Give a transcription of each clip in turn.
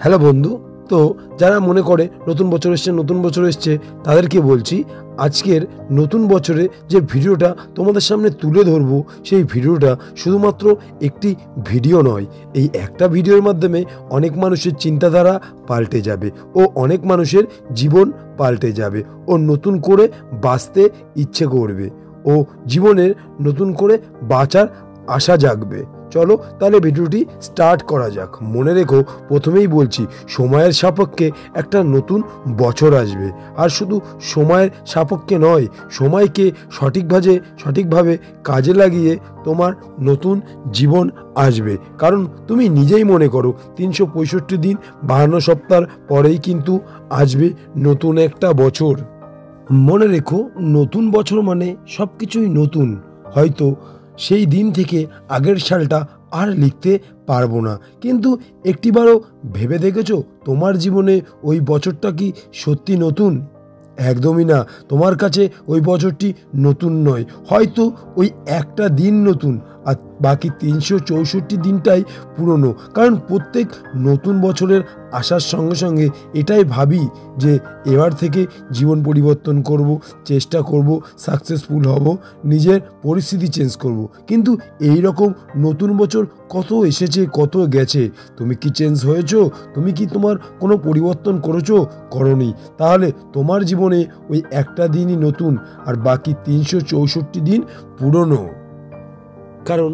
Hello বন্ধু। তো যারা মনে করে নতুন বছর এসছে তাদেরকে বলছি, আজকের নতুন বছরে যে ভিডিওটা তোমাদের সামনে তুলে ধরবো, সেই ভিডিওটা শুধুমাত্র একটি ভিডিও নয়। এই একটা ভিডিওর মাধ্যমে অনেক মানুষের চিন্তাধারা পাল্টে যাবে ও অনেক মানুষের জীবন পাল্টে যাবে ও নতুন করে বাঁচতে ইচ্ছে করবে ও জীবনের নতুন করে বাঁচার আশা জাগবে। চলো তাহলে ভিডিওটি স্টার্ট করা যাক। মনে রেখো, প্রথমেই বলছি, সময়ের সাপেক্ষে একটা নতুন বছর আসবে। আর শুধু সময়ের সাপেক্ষে নয়, সময়কে সঠিকভাবে কাজে লাগিয়ে তোমার নতুন জীবন আসবে। কারণ তুমি নিজেই মনে করো, 365 দিন 52 সপ্তাহ পরেই কিন্তু আসবে নতুন একটা বছর। মনে রেখো, নতুন বছর মানে সব কিছুই নতুন। হয়তো সেই দিন থেকে আগের সালটা আর লিখতে পারবো না, কিন্তু একটিবারও ভেবে দেখেছো তোমার জীবনে ওই বছরটা কি সত্যি নতুন? একদমই না। তোমার কাছে ওই বছরটি নতুন নয়, হয়তো ওই একটা দিন নতুন, আর বাকি 364 দিনটাই পুরনো। কারণ প্রত্যেক নতুন বছরের আসার সঙ্গে সঙ্গে এটাই ভাবি যে এবার থেকে জীবন পরিবর্তন করব, চেষ্টা করব, সাকসেসফুল হব, নিজের পরিস্থিতি চেঞ্জ করব। কিন্তু এই রকম নতুন বছর কত এসেছে, কত গেছে। তুমি কি চেঞ্জ হয়েছো? তুমি কি তোমার কোনো পরিবর্তন করেছো? করনি। তাহলে তোমার জীবনে ওই একটা দিনই নতুন আর বাকি 364 দিন পুরনো। কারণ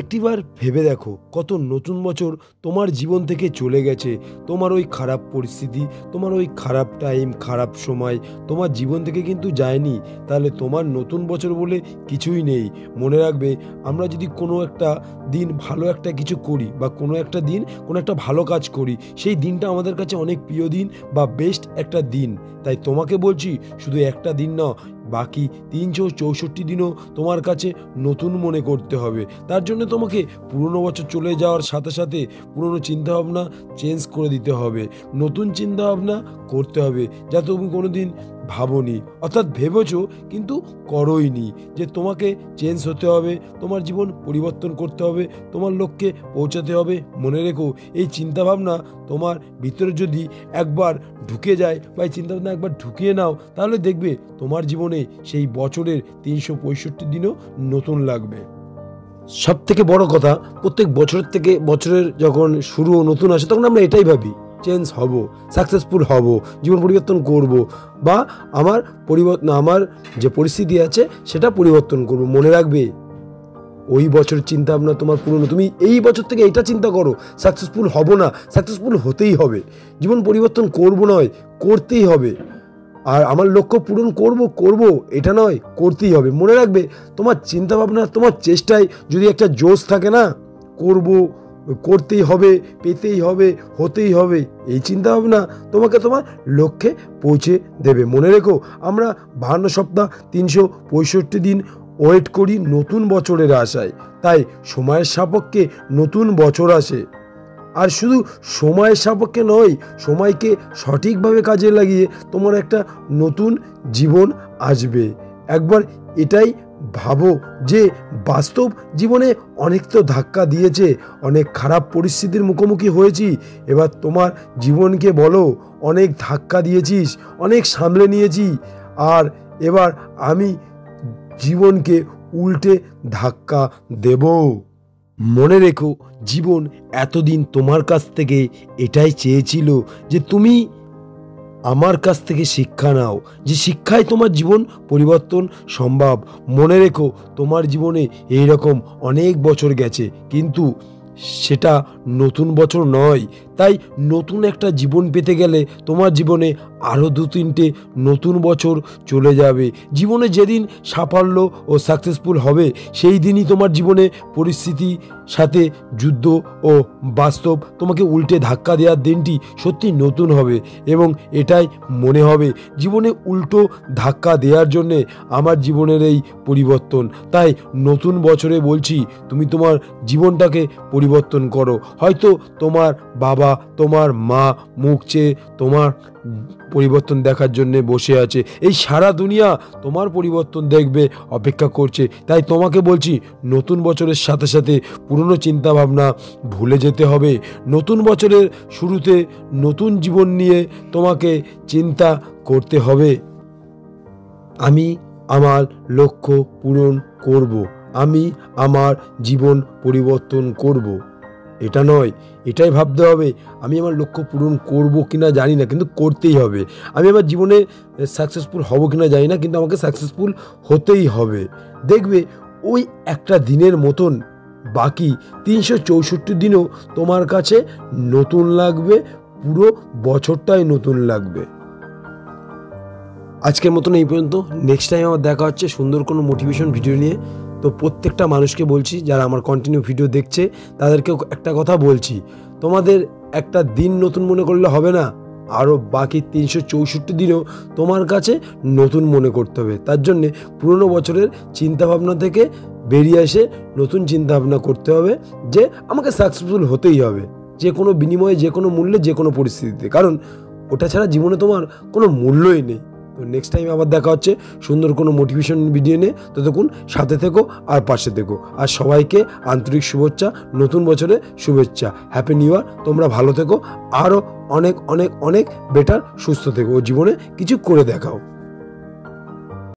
একটিবার ভেবে দেখো, কত নতুন বছর তোমার জীবন থেকে চলে গেছে। তোমার ওই খারাপ পরিস্থিতি, তোমার ওই খারাপ টাইম, খারাপ সময় তোমার জীবন থেকে কিন্তু যায়নি। তাহলে তোমার নতুন বছর বলে কিছুই নেই। মনে রাখবে, আমরা যদি কোনো একটা দিন ভালো একটা কিছু করি বা কোনো একটা দিন কোনো একটা ভালো কাজ করি, সেই দিনটা আমাদের কাছে অনেক প্রিয় দিন বা বেস্ট একটা দিন। তাই তোমাকে বলছি, শুধু একটা দিন না, বাকি 364 দিনও তোমার কাছে নতুন মনে করতে হবে। তার জন্য তোমাকে পুরনো বছর চলে যাওয়ার সাথে সাথে পুরনো চিন্তাভাবনা চেঞ্জ করে দিতে হবে, নতুন চিন্তাভাবনা করতে হবে, যা তুমি কোনোদিন ভাবোনি, অর্থাৎ ভেবেছো কিন্তু করোইনি, যে তোমাকে চেঞ্জ হতে হবে, তোমার জীবন পরিবর্তন করতে হবে, তোমার লক্ষ্যে পৌঁছাতে হবে। মনে রেখো, এই চিন্তাভাবনা তোমার ভিতরে যদি একবার ঢুকে যায় বা এই চিন্তাভাবনা একবার ঢুকিয়ে নাও, তাহলে দেখবে তোমার জীবনে সেই বছরের 365 দিনও নতুন লাগবে। সব থেকে বড় কথা, প্রত্যেক বছরের যখন শুরু নতুন আসে, তখন আমরা এটাই ভাবি, চেঞ্জ হব, সাকসেসফুল হব, জীবন পরিবর্তন করব, বা আমার যে পরিস্থিতি আছে সেটা পরিবর্তন করব। মনে রাখবে, ওই বছরের চিন্তা ভাবনা তোমার পুরনো। তুমি এই বছর থেকে এটা চিন্তা করো, সাকসেসফুল হব না, সাকসেসফুল হতেই হবে, জীবন পরিবর্তন করব নয়, করতেই হবে। আর আমার লক্ষ্য পূরণ করব এটা নয়, করতেই হবে। মনে রাখবে, তোমার চিন্তাভাবনা, তোমার চেষ্টায় যদি একটা জোশ থাকে না, করতেই হবে, পেতেই হবে, হতেই হবে, এই চিন্তাভাবনা তোমাকে তোমার লক্ষ্যে পৌঁছে দেবে। মনে রেখো, আমরা 52 সপ্তাহ 365 দিন ওয়েট করি নতুন বছরের আশায়। তাই সময়ের সাপেক্ষে নতুন বছর আসে। আর শুধু সময়ের সাপেক্ষে নয়, সময়কে সঠিকভাবে কাজে লাগিয়ে তোমার একটা নতুন জীবন আসবে। একবার এটাই ভাবো যে বাস্তব জীবনে অনেক তো ধাক্কা দিয়েছে, অনেক খারাপ পরিস্থিতির মুখোমুখি হয়েছি। এবার তোমার জীবনকে বলো, অনেক ধাক্কা দিয়েছিস, অনেক সামলে নিয়েছি, আর এবার আমি জীবনকে উল্টে ধাক্কা দেব। মনে রেখো, জীবন এতদিন তোমার কাছ থেকে এটাই চেয়েছিল যে তুমি আমার কাছ থেকে শিক্ষা নাও, যে শিক্ষায় তোমার জীবন পরিবর্তন সম্ভব। মনে রেখো, তোমার জীবনে এইরকম অনেক বছর গেছে, কিন্তু সেটা নতুন বছর নয়। তাই নতুন একটা জীবন পেতে গেলে তোমার জীবনে আরও 2-3টে নতুন বছর চলে যাবে। জীবনে যেদিন সাফল্য ও সাকসেসফুল হবে, সেই দিনই তোমার জীবনে পরিস্থিতি সাথে যুদ্ধ ও বাস্তব তোমাকে উল্টে ধাক্কা দেওয়ার দিনটি সত্যি নতুন হবে। এবং এটাই মনে হবে, জীবনে উল্টো ধাক্কা দেওয়ার জন্যে আমার জীবনের এই পরিবর্তন। তাই নতুন বছরে বলছি, তুমি তোমার জীবনটাকে পরিবর্তন করো। হয়তো তোমার বাবা, তোমার মা মুখ চেয়ে তোমার পরিবর্তন দেখার জন্য বসে আছে। এই সারা দুনিয়া তোমার পরিবর্তন দেখবে, অপেক্ষা করছে। তাই তোমাকে বলছি, নতুন বছরের সাথে সাথে পুরনো চিন্তাভাবনা ভুলে যেতে হবে। নতুন বছরের শুরুতে নতুন জীবন নিয়ে তোমাকে চিন্তা করতে হবে। আমি আমার লক্ষ্য পূরণ করব, আমি আমার জীবন পরিবর্তন করব। এটা নয়, এটাই ভাবতে হবে আমি আমার লক্ষ্য পূরণ করব কিনা জানি না, কিন্তু করতেই হবে। আমি আমার জীবনে সাকসেসফুল হব কিনা জানি না, কিন্তু আমাকে সাকসেসফুল হতেই হবে। দেখবে ওই একটা দিনের মতন বাকি 364 দিনও তোমার কাছে নতুন লাগবে, পুরো বছরটাই নতুন লাগবে। আজকের মতন এই পর্যন্ত। নেক্সট টাইম আবার দেখা হচ্ছে সুন্দর কোনো মোটিভেশন ভিডিও নিয়ে। তো প্রত্যেকটা মানুষকে বলছি, যারা আমার কন্টিনিউ ভিডিও দেখছে তাদেরকেও একটা কথা বলছি, তোমাদের একটা দিন নতুন মনে করলে হবে না, আরও বাকি 364 দিনও তোমার কাছে নতুন মনে করতে হবে। তার জন্যে পুরনো বছরের চিন্তাভাবনা থেকে বেরিয়ে এসে নতুন চিন্তাভাবনা করতে হবে যে আমাকে সাকসেসফুল হতেই হবে, যে কোনো বিনিময়ে, যে কোনো মূল্যে, যে কোনো পরিস্থিতিতে, কারণ ওটা ছাড়া জীবনে তোমার কোনো মূল্যই নেই। তো নেক্সট টাইম আবার দেখা হচ্ছে সুন্দর কোনো মোটিভেশন ভিডিও নিয়ে। ততক্ষণ সাথে থেকো আর পাশে থেকো। আর সবাইকে আন্তরিক শুভেচ্ছা, নতুন বছরে শুভেচ্ছা, হ্যাপি নিউ ইয়ার। তোমরা ভালো থেকো, আরও অনেক অনেক অনেক বেটার সুস্থ থেকো, ও জীবনে কিছু করে দেখাও।